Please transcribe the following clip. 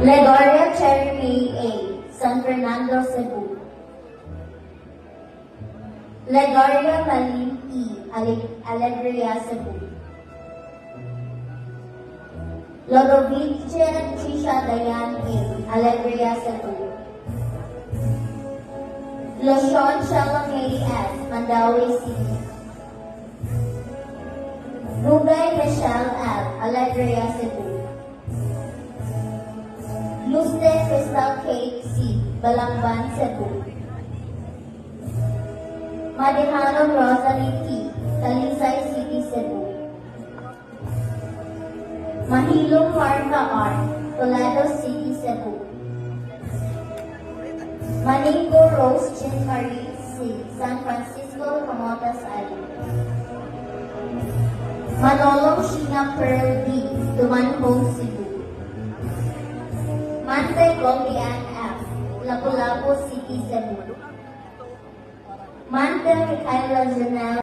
Legoria Cherry May A. San Fernando, Cebu. Legoria Malim E. Alegria, Cebu. Lodovice Trisha Dayan A. Alegria, Cebu. Loshon Shalomay S. Mandawi City. Rugay Michelle L. Alegria, Cebu. Luste Crystal Kate C. Balangban, Cebu. Madihano Rosalie T. Talisay City, Cebu. Mahilong Marca R. Toledo City, Cebu. Maningo Rose Chinmarie C. San Francisco, Camotes Island. Manolong Sheena Pearl D. Dumanhong, Cebu. Mante Goldian F. Lapu-Lapu City, Cebu. Mante Michaela Janelle